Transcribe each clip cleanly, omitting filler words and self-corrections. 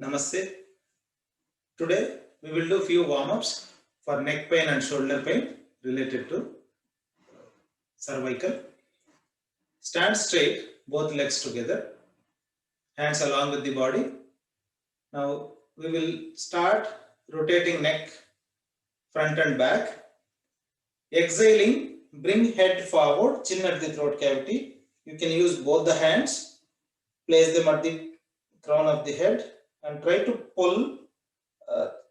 Namaste. Today we will do few warm-ups for neck pain and shoulder pain related to cervical. Stand straight, both legs together, hands along with the body. Now we will start rotating neck front and back. Exhaling, bring head forward, chin at the throat cavity. You can use both the hands, place them at the crown of the head and try to pull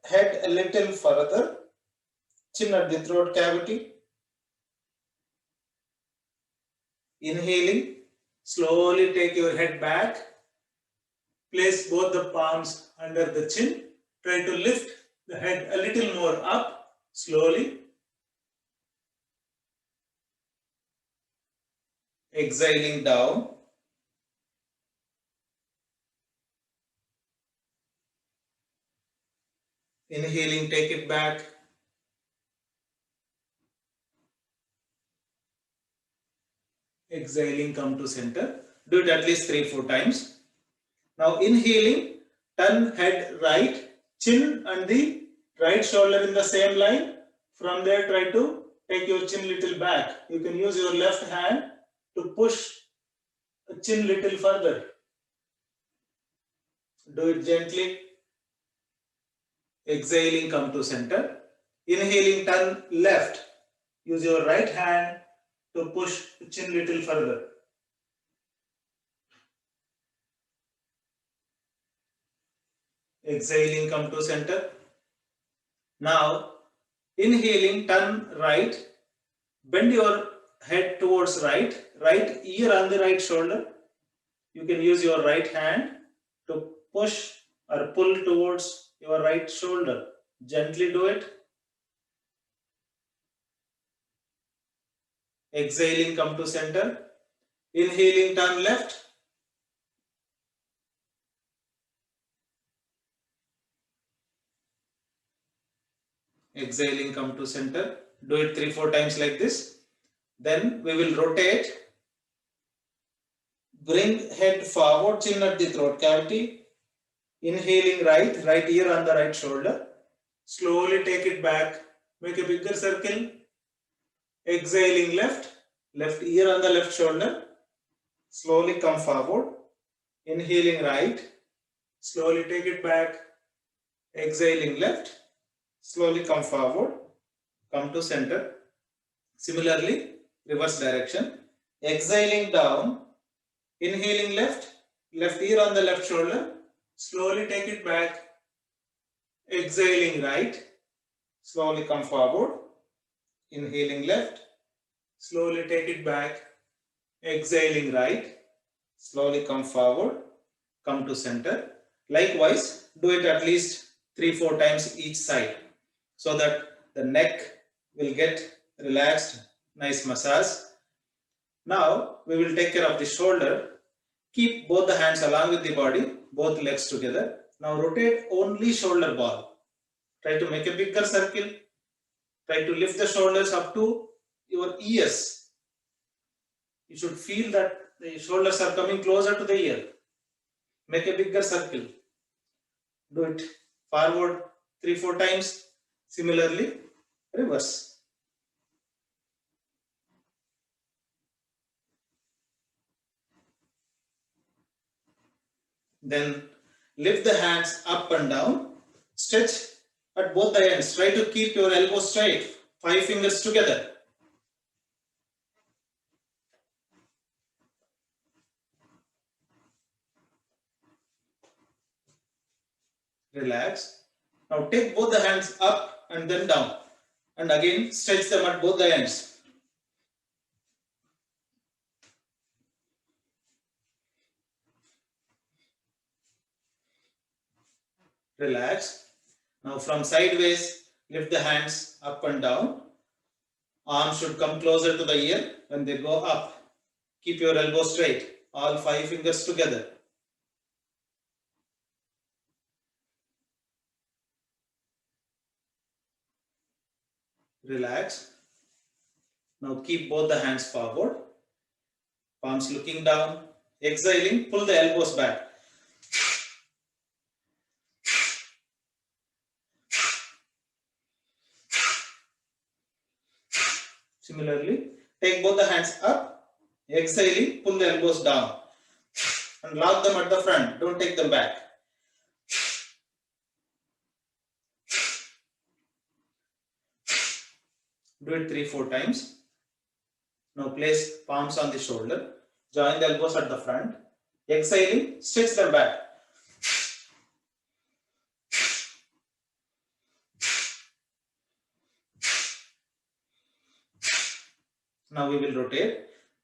head a little further, chin at the throat cavity. Inhaling, slowly take your head back, place both the palms under the chin, try to lift the head a little more up, slowly. Exhaling down. Inhaling, take it back. Exhaling, come to center. Do it at least 3-4 times. Now inhaling, turn head right, chin and the right shoulder in the same line. From there, try to take your chin little back. You can use your left hand to push the chin little further. Do it gently. Exhaling, come to center. Inhaling, turn left. Use your right hand to push the chin little further. Exhaling, come to center. Now, inhaling, turn right. Bend your head towards right. Right ear on the right shoulder. You can use your right hand to push or pull towards your right shoulder. Gently do it. Exhaling, come to center. Inhaling, turn left. Exhaling, come to center. Do it 3-4 times like this. Then we will rotate. Bring head forward, chin at the throat cavity. Inhaling right ear on the right shoulder. Slowly take it back. Make a bigger circle. Exhaling left ear on the left shoulder. Slowly come forward. Inhaling right. Slowly take it back. Exhaling left. Slowly come forward. Come to center. Similarly, reverse direction. Exhaling down. Inhaling left ear on the left shoulder. Slowly take it back. Exhaling right. Slowly come forward. Inhaling left. Slowly take it back. Exhaling right. Slowly come forward. Come to center. Likewise, do it at least 3-4 times each side so that the neck will get relaxed. Nice massage. Now, we will take care of the shoulder. Keep both the hands along with the body, both legs together. Now rotate only shoulder ball. Try to make a bigger circle. Try to lift the shoulders up to your ears. You should feel that the shoulders are coming closer to the ear. Make a bigger circle. Do it forward 3-4 times. Similarly, reverse. Then lift the hands up and down. Stretch at both the ends. Try to keep your elbows straight. 5 fingers together. Relax. Now take both the hands up and then down. And again stretch them at both the ends. Relax. Now from sideways, lift the hands up and down. Arms should come closer to the ear when they go up. Keep your elbow straight. All 5 fingers together. Relax. Now keep both the hands forward. Palms looking down. Exhaling, pull the elbows back. Similarly, take both the hands up, exhaling, pull the elbows down and lock them at the front. Don't take them back. Do it 3-4 times. Now place palms on the shoulder. Join the elbows at the front. Exhaling, stretch them back. Now we will rotate.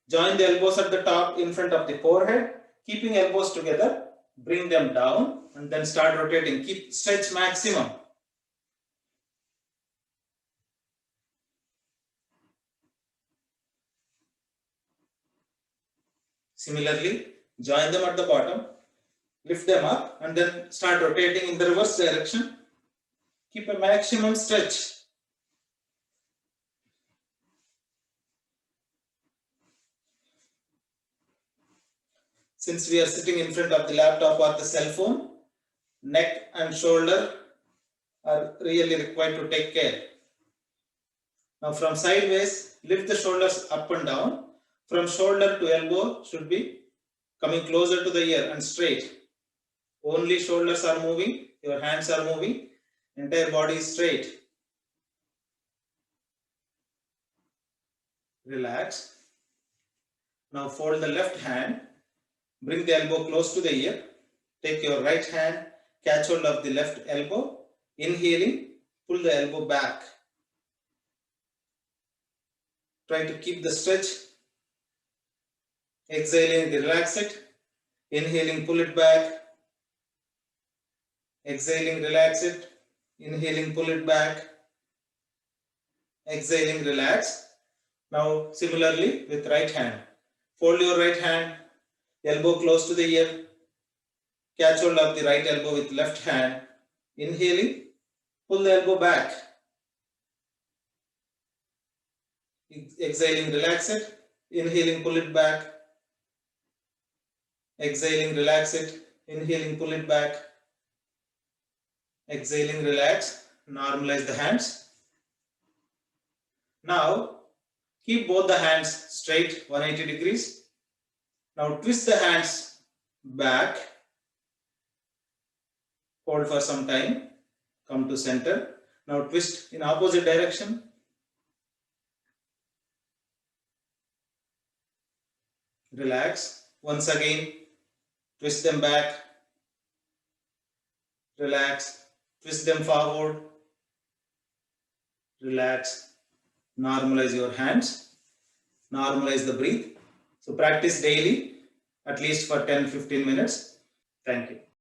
Join the elbows at the top in front of the forehead. Keeping elbows together, bring them down and then start rotating. Keep stretch maximum. Similarly, join them at the bottom, lift them up and then start rotating in the reverse direction. Keep a maximum stretch. Since we are sitting in front of the laptop or the cell phone, neck and shoulder are really required to take care. Now from sideways, lift the shoulders up and down. From shoulder to elbow should be coming closer to the ear and straight. Only shoulders are moving, your hands are moving, entire body is straight. Relax. Now fold the left hand, bring the elbow close to the ear. Take your right hand, catch hold of the left elbow. Inhaling, pull the elbow back. Try to keep the stretch. Exhaling, relax it. Inhaling, pull it back. Exhaling, relax it. Inhaling, pull it back. Exhaling, relax. Now similarly with right hand. Fold your right hand, elbow close to the ear. Catch hold of the right elbow with left hand. Inhaling, pull the elbow back. Exhaling, relax it. Inhaling, pull it back. Exhaling, relax it. Inhaling, pull it back. Exhaling, relax. Normalize the hands. Now, keep both the hands straight 180 degrees. Now twist the hands back. Hold for some time. Come to center. Now twist in opposite direction. Relax. Once again, twist them back. Relax. Twist them forward. Relax. Normalize your hands. Normalize the breath. So practice daily, at least for 10-15 minutes. Thank you.